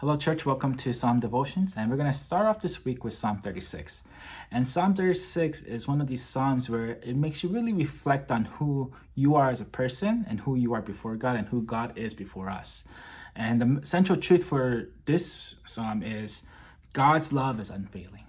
Hello, church. Welcome to Psalm Devotions. And we're going to start off this week with Psalm 36. And Psalm 36 is one of these Psalms where it makes you really reflect on who you are as a person and who you are before God and who God is before us. And the central truth for this Psalm is God's love is unfailing.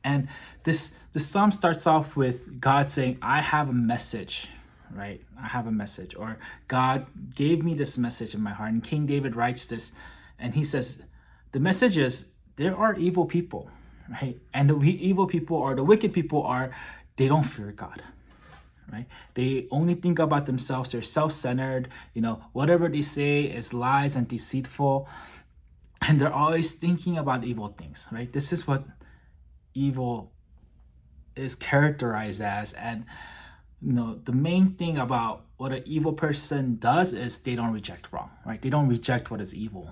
And this Psalm starts off with God saying, I have a message, right? I have a message. Or God gave me this message in my heart. And King David writes this, and he says, the message is there are evil people, right? And the evil people or the wicked people are, they don't fear God, right? They only think about themselves. They're self-centered. Whatever they say is lies and deceitful. And they're always thinking about evil things, right? This is what evil is characterized as. And the main thing about what an evil person does is they don't reject wrong, right? They don't reject what is evil.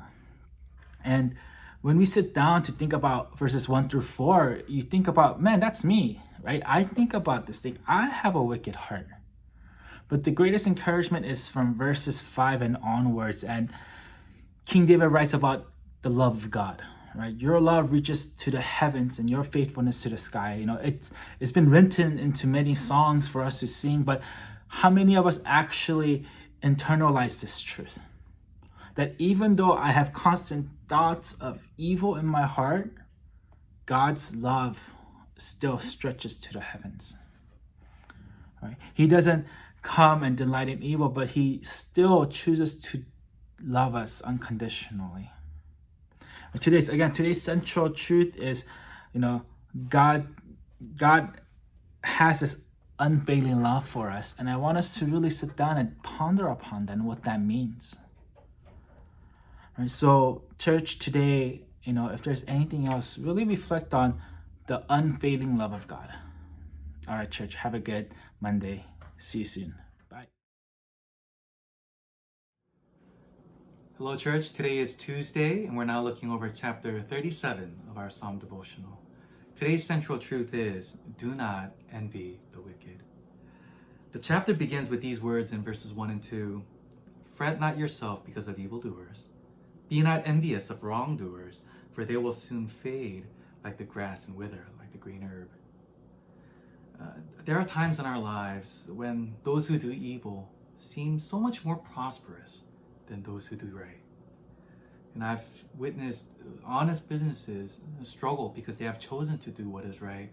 And when we sit down to think about verses 1 through 4, you think about, man, that's me, right? I think about this thing. I have a wicked heart. But the greatest encouragement is from verses 5 and onwards. And King David writes about the love of God, right? Your love reaches to the heavens and your faithfulness to the sky. It's been written into many songs for us to sing, but how many of us actually internalize this truth? That even though I have constant thoughts of evil in my heart, God's love still stretches to the heavens. Right? He doesn't come and delight in evil, but he still chooses to love us unconditionally. Today's central truth is, God has this unfailing love for us, and I want us to really sit down and ponder upon that and what that means. Right, so church today, if there's anything else, really reflect on the unfailing love of God. All right, church, have a good Monday. See you soon. Bye. Hello, church. Today is Tuesday, and we're now looking over chapter 37 of our Psalm devotional. Today's central truth is, do not envy the wicked. The chapter begins with these words in verses 1 and 2. Fret not yourself because of evildoers. Be not envious of wrongdoers, for they will soon fade like the grass and wither like the green herb. There are times in our lives when those who do evil seem so much more prosperous than those who do right. And I've witnessed honest businesses struggle because they have chosen to do what is right,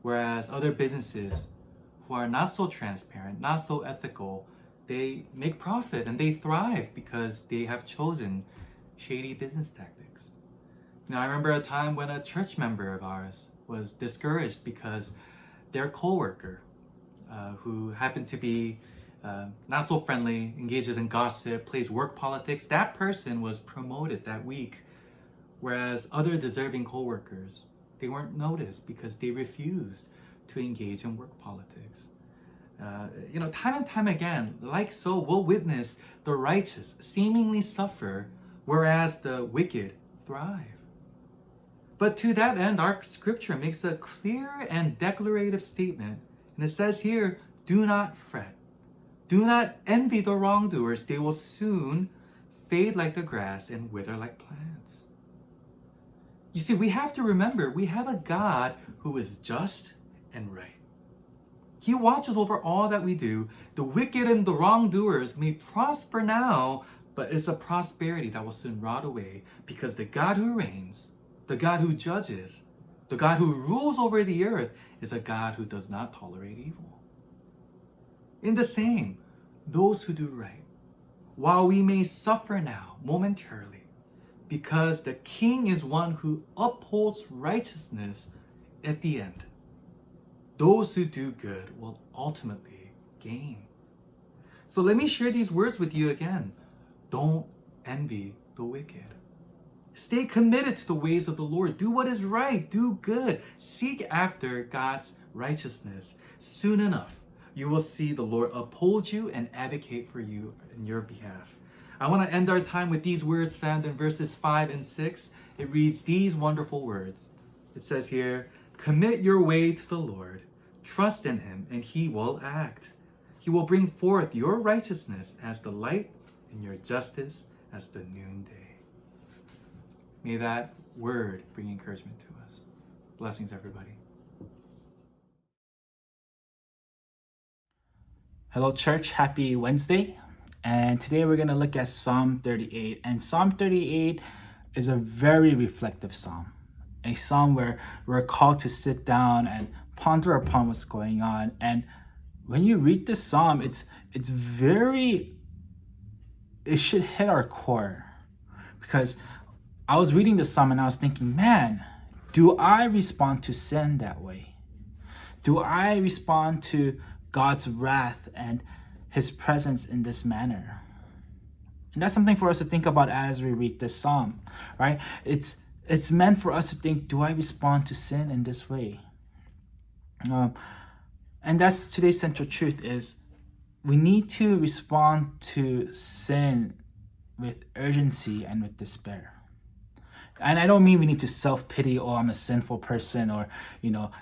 whereas other businesses who are not so transparent, not so ethical, they make profit and they thrive because they have chosen shady business tactics. I remember a time when a church member of ours was discouraged because their coworker, who happened to be not so friendly, engages in gossip, plays work politics, that person was promoted that week, whereas other deserving coworkers, they weren't noticed because they refused to engage in work politics. Time and time again, like so, we'll witness the righteous seemingly suffer, whereas the wicked thrive. But to that end, our scripture makes a clear and declarative statement, and it says here, do not fret. Do not envy the wrongdoers. They will soon fade like the grass and wither like plants. You see, we have to remember, we have a God who is just and right. He watches over all that we do. The wicked and the wrongdoers may prosper now, but it's a prosperity that will soon rot away, because the God who reigns, the God who judges, the God who rules over the earth is a God who does not tolerate evil. In the same, those who do right, while we may suffer now momentarily, because the King is one who upholds righteousness at the end, those who do good will ultimately gain. So let me share these words with you again. Don't envy the wicked. Stay committed to the ways of the Lord. Do what is right. Do good. Seek after God's righteousness. Soon enough, you will see the Lord uphold you and advocate for you in your behalf. I want to end our time with these words found in verses 5 and 6. It reads these wonderful words. It says here, commit your way to the Lord. Trust in him, and he will act. He will bring forth your righteousness as the light and your justice as the noonday. May that word bring encouragement to us. Blessings, everybody. Hello, church. Happy Wednesday. And today we're going to look at Psalm 38. And Psalm 38 is a very reflective psalm, a psalm where we're called to sit down and ponder upon what's going on. And when you read this psalm, it should hit our core, because I was reading this psalm and I was thinking, man, do I respond to sin that way? Do I respond to God's wrath and his presence in this manner? And that's something for us to think about as we read this psalm, right? It's meant for us to think, do I respond to sin in this way? And that's today's central truth, is we need to respond to sin with urgency and with despair. And I don't mean we need to self-pity, oh, I'm a sinful person, or,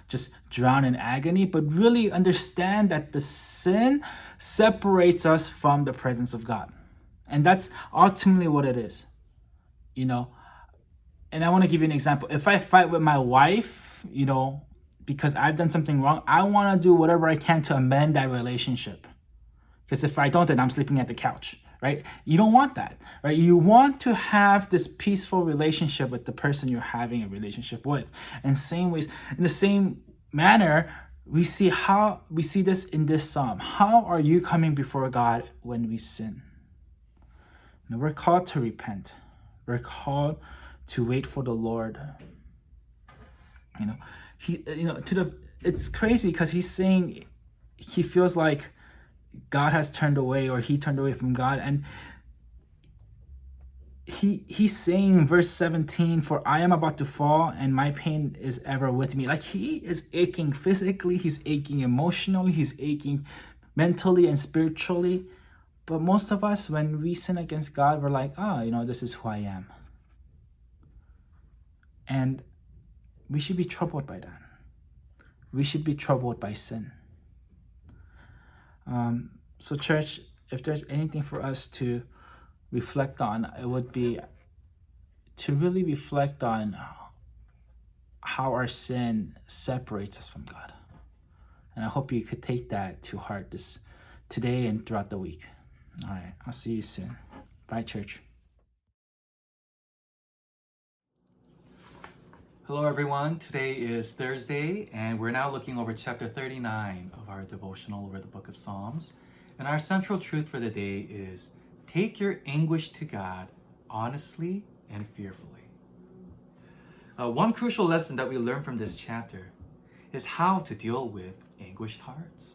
just drown in agony, but really understand that the sin separates us from the presence of God. And that's ultimately what it is, And I want to give you an example. If I fight with my wife, because I've done something wrong, I want to do whatever I can to amend that relationship. Because if I don't, then I'm sleeping at the couch. Right? You don't want that, right? You want to have this peaceful relationship with the person you're having a relationship with. And in the same manner, we see this in this psalm. How are you coming before God when we sin? We're called to repent. We're called to wait for the Lord. It's crazy because he's saying he feels like God has turned away, or he turned away from God. And he's saying in verse 17, for I am about to fall and my pain is ever with me. Like, he is aching physically, he's aching emotionally, he's aching mentally and spiritually. But most of us, when we sin against God, we're like, this is who I am. And we should be troubled by that. We should be troubled by sin. So church, if there's anything for us to reflect on, it would be to really reflect on how our sin separates us from God. And I hope you could take that to heart today and throughout the week. All right, I'll see you soon. Bye, church. Hello, everyone. Today is Thursday, and we're now looking over chapter 39 of our devotional over the book of Psalms. And our central truth for the day is, take your anguish to God honestly and fearfully. One crucial lesson that we learn from this chapter is how to deal with anguished hearts.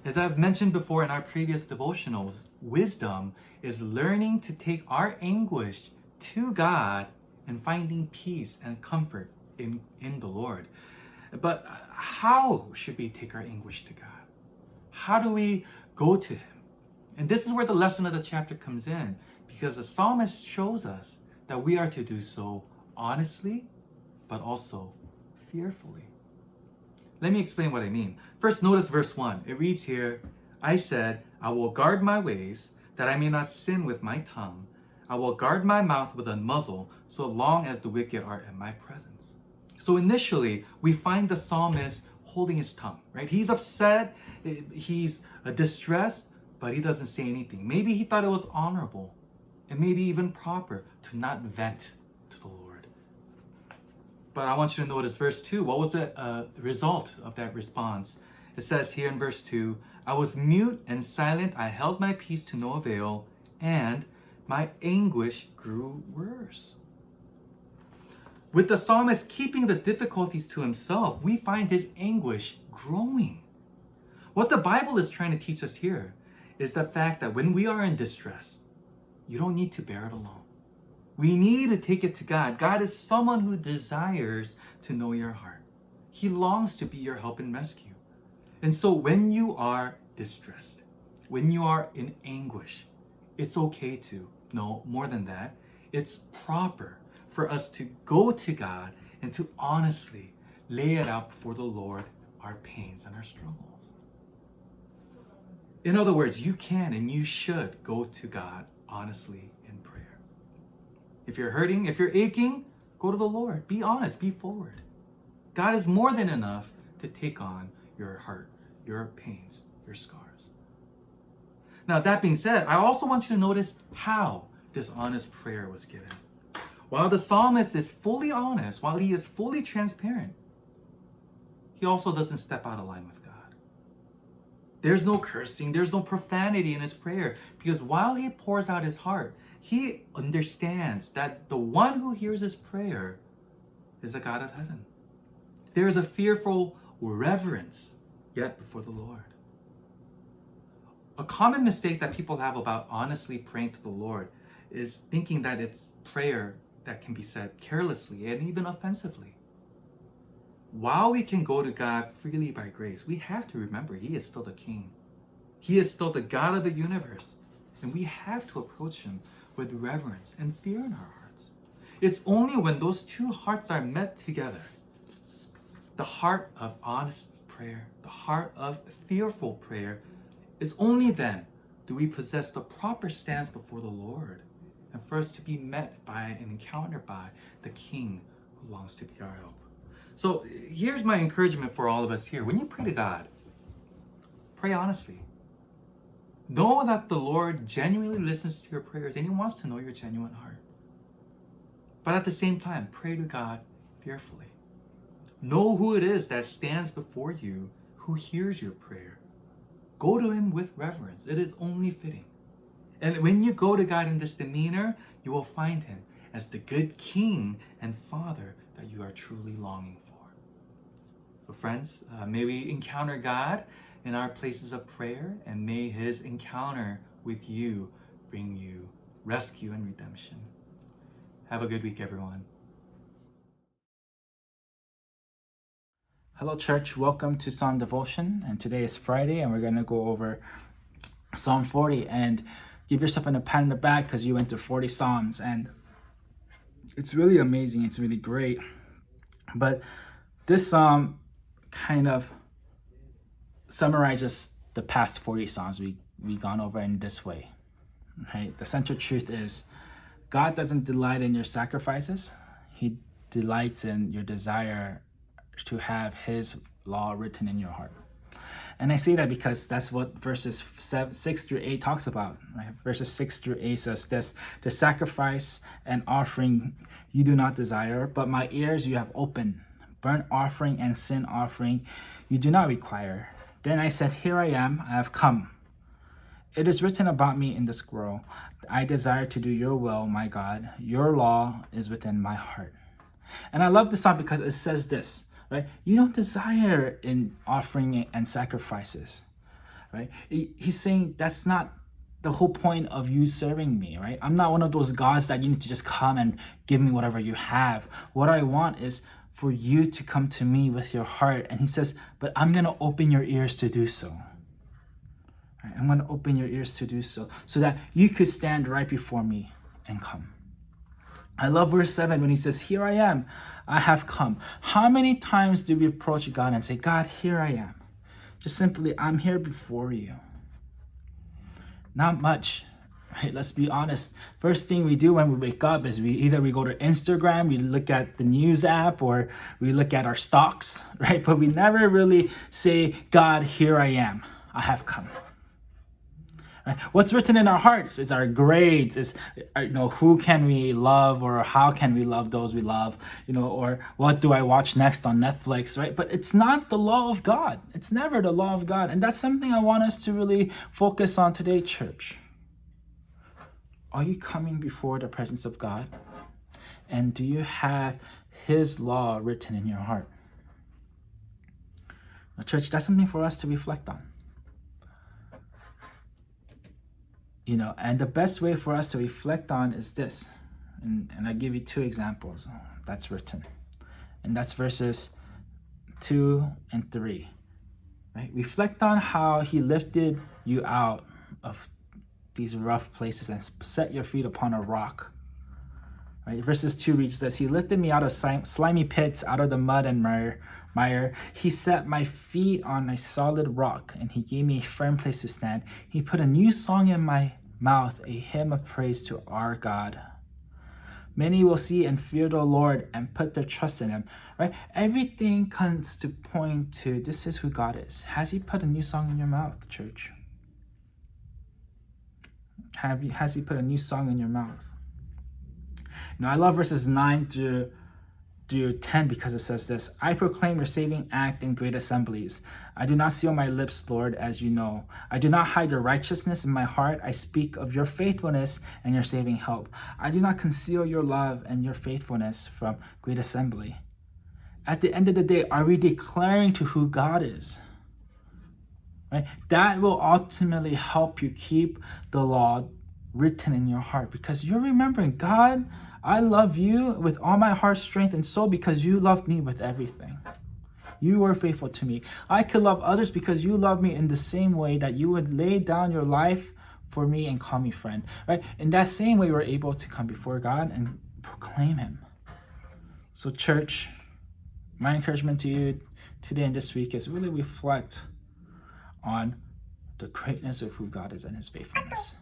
As I've mentioned before in our previous devotionals, wisdom is learning to take our anguish to God and finding peace and comfort in the Lord. But how should we take our anguish to God? How do we go to him? And this is where the lesson of the chapter comes in, because the psalmist shows us that we are to do so honestly, but also fearfully. Let me explain what I mean. First, notice verse 1. It reads here, I said, I will guard my ways, that I may not sin with my tongue. I will guard my mouth with a muzzle, so long as the wicked are in my presence. So initially, we find the psalmist holding his tongue, right? He's upset, he's distressed, but he doesn't say anything. Maybe he thought it was honorable, and maybe even proper, to not vent to the Lord. But I want you to notice verse 2. What was the result of that response? It says here in verse 2, I was mute and silent, I held my peace to no avail, and my anguish grew worse. With the psalmist keeping the difficulties to himself, we find his anguish growing. What the Bible is trying to teach us here is the fact that when we are in distress, you don't need to bear it alone. We need to take it to God. God is someone who desires to know your heart. He longs to be your help and rescue. And so when you are distressed, when you are in anguish, it's okay to, no, more than that, it's proper for us to go to God and to honestly lay it out before the Lord, our pains and our struggles. In other words, you can and you should go to God honestly in prayer. If you're hurting, if you're aching, go to the Lord. Be honest, be forward. God is more than enough to take on your hurt, your pains, your scars. Now, that being said, I also want you to notice how this honest prayer was given. While the psalmist is fully honest, while he is fully transparent, he also doesn't step out of line with God. There's no cursing, there's no profanity in his prayer, because while he pours out his heart, he understands that the one who hears his prayer is a God of heaven. There is a fearful reverence yet before the Lord. A common mistake that people have about honestly praying to the Lord is thinking that it's prayer that can be said carelessly and even offensively. While we can go to God freely by grace, we have to remember He is still the King. He is still the God of the universe, and we have to approach Him with reverence and fear in our hearts. It's only when those two hearts are met together, the heart of honest prayer, the heart of fearful prayer, is only then do we possess the proper stance before the Lord, and for us to be met by and encountered by the King who longs to be our help. So here's my encouragement for all of us here. When you pray to God, pray honestly. Know that the Lord genuinely listens to your prayers and He wants to know your genuine heart. But at the same time, pray to God fearfully. Know who it is that stands before you, who hears your prayer. Go to Him with reverence. It is only fitting. And when you go to God in this demeanor, you will find Him as the good King and Father that you are truly longing for. So friends, may we encounter God in our places of prayer, and may His encounter with you bring you rescue and redemption. Have a good week, everyone. Hello, church. Welcome to Psalm Devotion. And today is Friday, and we're going to go over Psalm 40. And give yourself a pat on the back because you went to 40 Psalms. And it's really amazing. It's really great. But this psalm kind of summarizes the past 40 Psalms we've gone over in this way. Right? The central truth is God doesn't delight in your sacrifices. He delights in your desire to have His law written in your heart. And I say that because that's what verses 6 through 8 talks about. Right? Verses 6 through 8 says this: the sacrifice and offering you do not desire, but my ears you have opened. Burnt offering and sin offering you do not require. Then I said, here I am, I have come. It is written about me in the scroll. I desire to do your will, my God. Your law is within my heart. And I love this song because it says this, right? You don't desire in offering and sacrifices, right? He's saying that's not the whole point of you serving me, right? I'm not one of those gods that you need to just come and give me whatever you have. What I want is for you to come to me with your heart. And He says, but I'm going to open your ears to do so. Right? I'm going to open your ears to do so that you could stand right before me and come. I love verse 7 when He says, here I am, I have come. How many times do we approach God and say, God, here I am? Just simply, I'm here before you. Not much, right? Let's be honest. First thing we do when we wake up is we go to Instagram, we look at the news app, or we look at our stocks, right? But we never really say, God, here I am, I have come. Right? What's written in our hearts is our grades, is who can we love, or how can we love those we love, or what do I watch next on Netflix, right? But it's not the law of God. It's never the law of God. And that's something I want us to really focus on today, church. Are you coming before the presence of God? And do you have His law written in your heart? Now, church, that's something for us to reflect on. And the best way for us to reflect on is this. And I give you two examples that's written. And that's verses 2 and 3. Right? Reflect on how He lifted you out of these rough places and set your feet upon a rock. Right? Verses 2 reads this: He lifted me out of slimy pits, out of the mud and mire. He set my feet on a solid rock, and He gave me a firm place to stand. He put a new song in my mouth, a hymn of praise to our God. Many will see and fear the Lord and put their trust in him, right? Everything comes to point to this is who God is. Has he put a new song in your mouth, church? Has he put a new song in your mouth? I love verses 9 through 10 because it says this: I proclaim your saving act in great assemblies. I do not seal my lips, Lord, as you know. I do not hide your righteousness in my heart. I speak of your faithfulness and your saving help. I do not conceal your love and your faithfulness from great assembly. At the end of the day, are we declaring to who God is? Right? That will ultimately help you keep the law written in your heart, because you're remembering, God, I love you with all my heart, strength, and soul because you love me with everything. You were faithful to me. I could love others because you love me in the same way that you would lay down your life for me and call me friend. Right? In that same way, we're able to come before God and proclaim him. So church, my encouragement to you today and this week is really reflect on the greatness of who God is and his faithfulness.